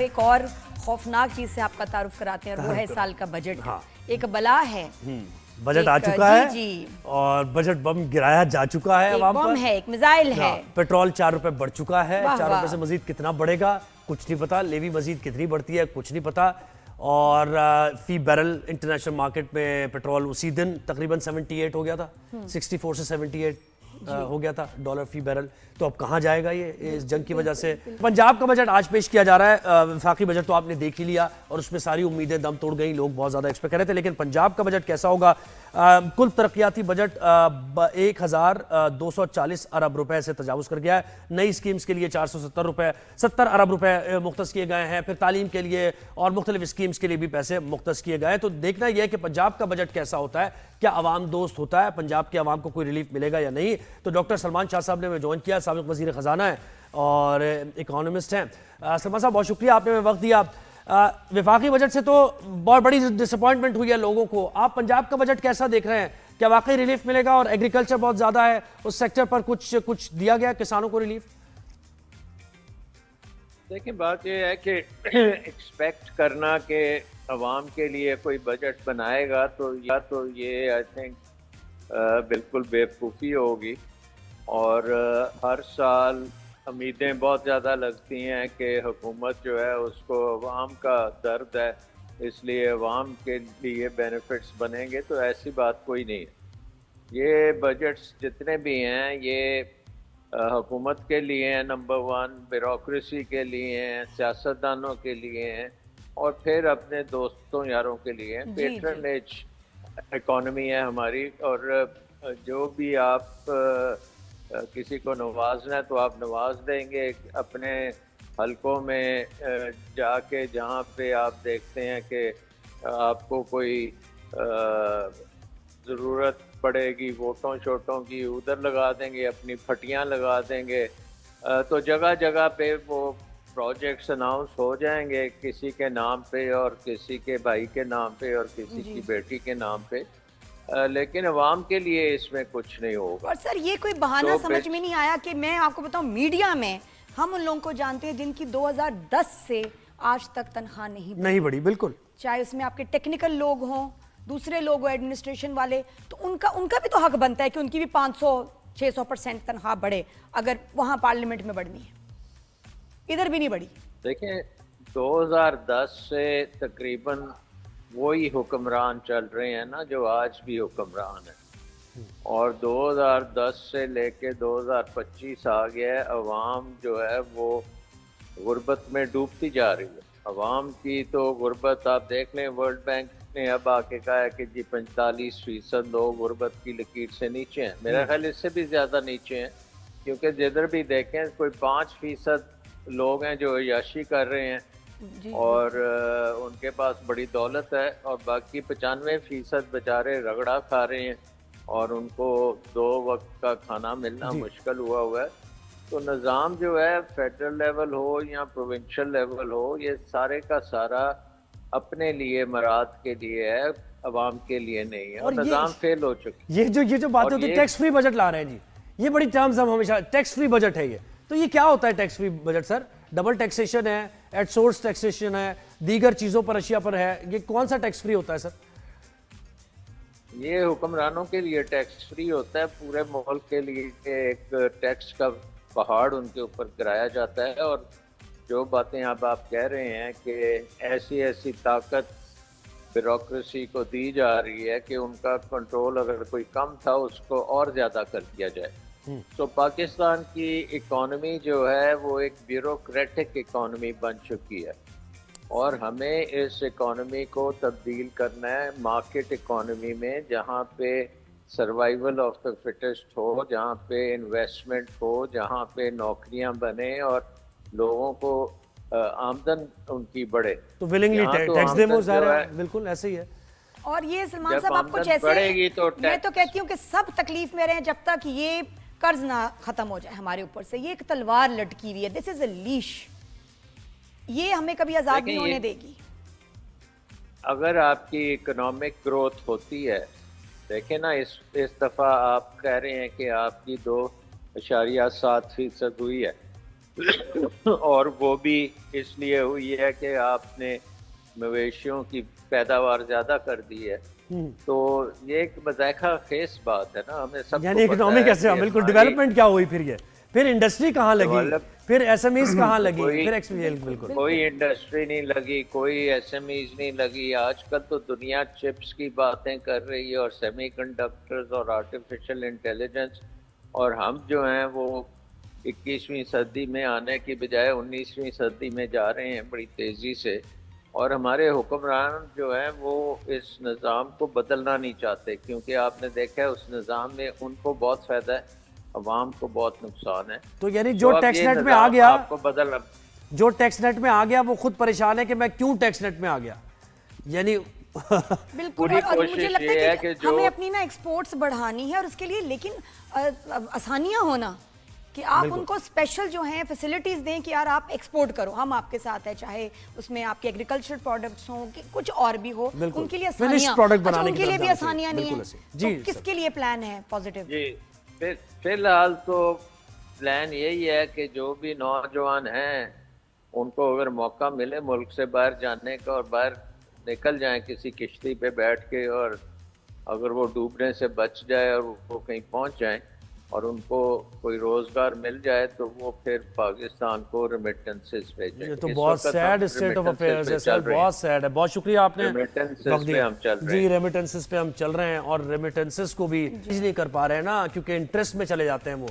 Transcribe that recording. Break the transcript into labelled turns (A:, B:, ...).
A: ایک اور خوفناک چیز سے آپ کا تعارف کراتے ہیں اور وہ ہے سال کا بجٹ. ایک بلا ہے,
B: بجٹ آ چکا ہے اور بجٹ بم گرایا جا چکا ہے عوام پر.
A: بم ہے, ایک میزائل ہے.
B: پیٹرول 4 روپے بڑھ چکا ہے, 4 روپے سے مزید کتنا بڑھے گا کچھ نہیں پتا. لیوی مزید کتنی بڑھتی ہے کچھ نہیں پتا. اور فی بیرل انٹرنیشنل مارکیٹ میں پیٹرول اسی دن تقریباً 78 ہو گیا تھا, 64 سے 78 ہو گیا تھا ڈالر فی بیرل. تو اب کہاں جائے گا یہ اس جنگ کی وجہ سے. پنجاب کا بجٹ آج پیش کیا جا رہا ہے. وفاقی بجٹ تو آپ نے دیکھ ہی لیا اور اس میں ساری امیدیں دم توڑ گئیں, لوگ بہت زیادہ ایکسپیکٹ کر رہے تھے. لیکن پنجاب کا بجٹ کیسا ہوگا؟ کل ترقیاتی بجٹ 1240 ارب روپے سے تجاوز کر گیا ہے. نئی اسکیمز کے لیے 70 ارب روپے مختص کیے گئے ہیں. پھر تعلیم کے لیے اور مختلف اسکیمز کے لیے بھی پیسے مختص کیے گئے ہیں. تو دیکھنا یہ ہے کہ پنجاب کا بجٹ کیسا ہوتا ہے, کیا عوام دوست ہوتا ہے, پنجاب کے عوام کو کوئی ریلیف ملے گا یا نہیں. تو ڈاکٹر سلمان شاہ صاحب نے ہمیں جوائن کیا, سابق وزیر خزانہ ہیں اور اکانومسٹ ہیں. سلمان صاحب بہت شکریہ آپ نے ہمیں وقت دیا. وفاقی بجٹ سے تو بہت بڑی ڈس اپوائنٹمنٹ ہوئی ہے لوگوں کو. آپ پنجاب کا بجٹ کیسا دیکھ رہے ہیں؟ کیا واقعی ریلیف ملے گا؟ اور ایگریکلچر بہت زیادہ ہے, اس سیکٹر پر کچھ دیا گیا کسانوں کو ریلیف؟
C: دیکھیں بات یہ ہے کہ ایکسپیکٹ کرنا کہ عوام کے لیے کوئی بجٹ بنائے گا تو یا تو یہ آئی تھنک بالکل بیوقوفی ہوگی. اور ہر سال امیدیں بہت زیادہ لگتی ہیں کہ حکومت جو ہے اس کو عوام کا درد ہے اس لیے عوام کے لیے بینیفٹس بنیں گے. تو ایسی بات کوئی نہیں ہے. یہ بجٹس جتنے بھی ہیں یہ حکومت کے لیے ہیں, نمبر 1 بیوروکریسی کے لیے ہیں, سیاستدانوں کے لیے ہیں, اور پھر اپنے دوستوں یاروں کے لیے ہیں. پیٹرنیج اکانومی ہے ہماری, اور جو بھی آپ کسی کو نوازنا ہے تو آپ نواز دیں گے. اپنے حلقوں میں جا کے جہاں پہ آپ دیکھتے ہیں کہ آپ کو کوئی ضرورت پڑے گی ووٹوں شوٹوں کی, ادھر لگا دیں گے, اپنی پھٹیاں لگا دیں گے. تو جگہ جگہ پہ وہ پروجیکٹس اناؤنس ہو جائیں گے کسی کے نام پہ اور کسی کے بھائی کے نام پہ اور کسی کی بیٹی کے نام پہ, لیکن عوام کے لیے اس میں کچھ نہیں ہوگا.
A: اور سر یہ کوئی بہانہ سمجھ میں نہیں آیا کہ میں آپ کو بتاؤں, میڈیا میں ہم ان لوگوں کو جانتے ہیں جن کی 2010 سے آج تک تنخواہ نہیں
B: بڑھی. بالکل,
A: چاہے اس میں آپ کے ٹیکنیکل لوگ ہوں, دوسرے لوگ ہوں, ایڈمنسٹریشن والے, تو ان کا بھی تو حق بنتا ہے کہ ان کی بھی 500-600% تنخواہ بڑھے اگر وہاں پارلیمنٹ میں بڑھنی ہے. ادھر بھی نہیں بڑھی.
C: دیکھیں 2010 سے تقریباً وہی حکمران چل رہے ہیں نا جو آج بھی حکمران ہیں, اور 2010 سے لے کے 2025 آ گیا ہے. عوام جو ہے وہ غربت میں ڈوبتی جا رہی ہے. عوام کی تو غربت آپ دیکھ لیں, ورلڈ بینک نے اب آ کے کہا ہے کہ جی 45% لوگ غربت کی لکیر سے نیچے ہیں. میرا خیال اس سے بھی زیادہ نیچے ہیں, کیونکہ جدھر بھی دیکھیں کوئی 5% لوگ ہیں جو عیاشی کر رہے ہیں اور ان کے پاس بڑی دولت ہے, اور باقی 95% بیچارے رگڑا کھا رہے ہیں اور ان کو 2 وقت کا کھانا ملنا مشکل ہوا ہے. تو نظام جو ہے فیڈرل لیول ہو یا پروونشل لیول ہو, یہ سارے کا سارا اپنے لیے مراد کے لیے ہے, عوام کے لیے نہیں ہے, اور نظام فیل ہو چکا.
B: یہ جو بات ہوتی ہے ٹیکس فری بجٹ لا رہے ہیں جی, یہ بڑی ٹرمز ہم ہمیشہ ٹیکس فری بجٹ ہے یہ. تو یہ کیا ہوتا ہے ٹیکس فری بجٹ سر؟ ڈبل ٹیکسیشن ہے, ایٹ سورس ٹیکسیشن ہے, دیگر چیزوں پر اشیاء پر ہے, یہ کون سا ٹیکس فری ہوتا ہے سر؟
C: یہ حکمرانوں کے لیے ٹیکس فری ہوتا ہے. پورے ملک کے لیے ایک ٹیکس کا پہاڑ ان کے اوپر گرایا جاتا ہے. اور جو باتیں اب آپ کہہ رہے ہیں کہ ایسی طاقت بیوروکریسی کو دی جا رہی ہے کہ ان کا کنٹرول اگر کوئی کم تھا اس کو اور زیادہ کر دیا جائے. تو پاکستان کی اکانومی جو ہے وہ ایک بیوروکریٹک اکانومی بن چکی ہے, اور ہمیں اس اکانومی کو تبدیل کرنا ہے مارکیٹ اکانومی میں, جہاں پہ سروائیول آف دا فٹسٹ ہو, جہاں پہ انویسٹمنٹ ہو, جہاں پہ نوکریاں بنیں اور لوگوں کو آمدن ان کی بڑھے.
B: تو ولنگلی ٹیکس دے وہ ظاہر ہے, بالکل ایسے ہی ہے.
A: اور یہ سلمان صاحب آپ کچھ ایسے, میں تو کہتی ہوں کہ سب تکلیف میں رہیں جب تک یہ قرض نہ ختم ہو جائے ہمارے اوپر سے. یہ ایک تلوار لٹکی ہوئی ہے, دس از اے لیش, یہ ہمیں کبھی آزاد نہیں ہونے دے گی.
C: اگر آپ کی اکنامک گروتھ ہوتی ہے, دیکھیں نا اس دفعہ آپ کہہ رہے ہیں کہ آپ کی 2.7% ہوئی ہے, اور وہ بھی اس لیے ہوئی ہے کہ آپ نے مویشیوں کی پیداوار زیادہ کر دی ہے. تو یہ ایک مذائقہ خیز بات ہے نا, ہمیں سب
B: یعنی اکنامک کیسے, بالکل ڈیولپمنٹ کیا ہوئی پھر, یہ پھر انڈسٹری کہاں لگی, پھر ایس ایم ایز کہاں لگی, پھر ایکسپیریئنس, بالکل
C: کوئی انڈسٹری نہیں لگی, کوئی ایس ایم ایز نہیں لگی. آج کل تو دنیا چپس کی باتیں کر رہی ہے اور سیمی کنڈکٹرز اور آرٹیفیشل انٹیلیجنس, اور ہم جو ہیں وہ 21ویں صدی میں آنے کی بجائے 19ویں صدی میں جا رہے ہیں بڑی تیزی سے. اور ہمارے حکمران جو ہیں وہ اس نظام کو بدلنا نہیں چاہتے, کیونکہ آپ نے دیکھا ہے اس نظام میں ان کو بہت فائدہ ہے, عوام کو بہت نقصان ہے.
B: تو یعنی جو ٹیکس نیٹ میں آ گیا,
C: آپ کو بدلنا,
B: جو ٹیکس نیٹ میں آ گیا وہ خود پریشان ہے کہ میں کیوں ٹیکس نیٹ میں آ گیا. یعنی
A: بالکل, اور مجھے لگتا ہے کہ ہمیں اپنی نا ایکسپورٹس بڑھانی ہے, اور اس کے لیے لیکن آسانیاں ہونا کہ آپ ان کو اسپیشل جو ہیں فیسلٹیز دیں کہ یار آپ ایکسپورٹ کرو, ہم آپ کے ساتھ ہیں, چاہے اس میں آپ کے ایگریکلچر پروڈکٹس ہوں کہ کچھ اور بھی ہو, ان کے لیے آسانیاں, ان کے لیے بھی آسانیاں نہیں ہیں. تو کس کے لیے پلان ہے پازیٹیو؟
C: جی فی الحال تو پلان یہی ہے کہ جو بھی نوجوان ہیں ان کو اگر موقع ملے ملک سے باہر جانے کا, اور باہر نکل جائیں کسی کشتی پہ بیٹھ کے, اور اگر وہ ڈوبنے سے بچ جائے اور وہ کہیں پہنچ جائیں اور ان کو کوئی روزگار مل جائے تو وہ پھر پاکستان کو ریمیٹنسز بھیجیں.
B: یہ تو بہت سیڈ اسٹیٹ آف افیئرز ہے سر, بہت سیڈ ہے. بہت شکریہ آپ نے
C: ریمیٹنسز پہ ہم چل رہے ہیں.
B: جی ریمیٹنسز پہ ہم چل رہے ہیں, اور ریمیٹنسز کو بھی نہیں کر پا رہے ہیں نا, کیونکہ انٹرسٹ میں چلے جاتے ہیں وہ.